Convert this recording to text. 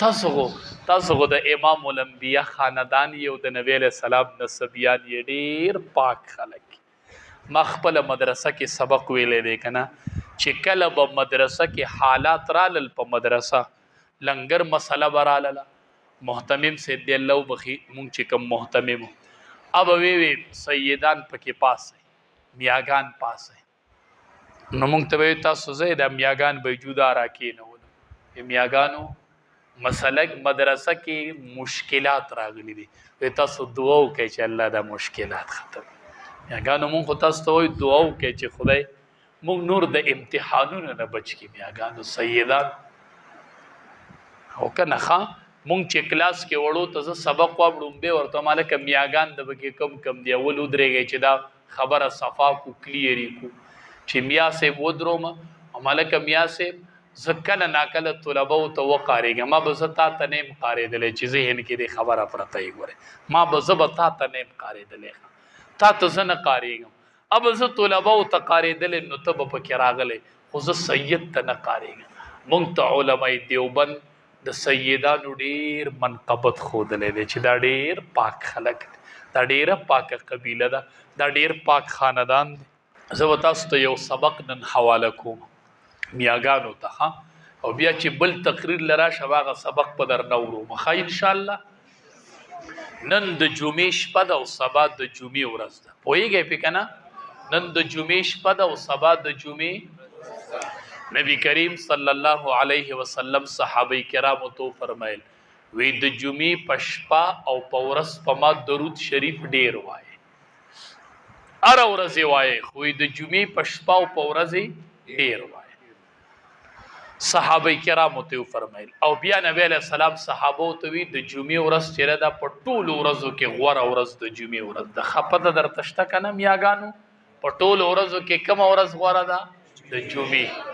تاسو خو د امام الانبیاء خاندان یو د نبی علیہ السلام نسبیان یې ډیر پاک خلک. ما خپل مدرسه کې سبق ویلې دی کنه چې کله به مدرسه کې حالات رالل په مدرسه لنګر مسله براله محتمم سید دی الله بخي مونږ چې کوم محتمم اب وی سیدان پکې پاس میاغان پاس نو مونږ ته تاسو زه د میاغان به جدا راکې نه میاغانو مسلک مدرسه کې مشکلات راغلي دي تاسو دعا وکړئ چې الله دا مشکلات ختم میاګانو مونږ تاسو ته وایو دعا وکړئ چې خدای مونږ نور د امتحانونو نه بچ کړي میاګانو سیدان او کنه ښه مونږ چې کلاس کې وړو ته سبق واړم به ورته مالک میاګان د بګي کم دی ول ودرېږي چې دا خبره صفا کو کلیری کو چې میا سه ودروم مالک میا سه زکل ناکل طلبه او تو قاریګه ما به زتا تنیم قاریدلې چې ذهن کې د خبره پرته یې ګوره ما به زبتا تنیم قاریدلې تا ته زنه قاریګم اب ز طلبه او تقاریدلې نو ته په کې راغله خو ز سید تنه قاریګم مونږ ته علماء دیوبند د سیدانو ډیر منقبت خودلې دي چې دا ډیر پاک خلک دا ډیر پاک قبیله دا ډیر پاک خاندان زه تاسو ته یو سبق نن حواله کوم میاګانو ته او بیا چې بل تقریر لرا شواغه سبق په در نورو مخا ان شاء الله نن د جمعې شپه د او سبا د جمعې ورځ ده پوهیږئ په کنه نن د جمعې شپه د او سبا د جمعې نبی کریم صلی الله علیه وسلم صحابه کرامو ته فرمایل وی د جمعې پشپا او پورس په ما درود شریف ډیر وای ار ورځ وای خو د جمعې پشپا او پورس ډیر وای صحابه کرامو ته فرمایل او بیا نبی علیہ السلام صحابه ته وی د جمعې ورځ چیرې دا په ټولو ورځو کې غوړه ورځ د جمعې ورځ د خپته در تشته کنه میاګانو په ټولو ورځو کې کوم ورځ غوړه ده د جمعې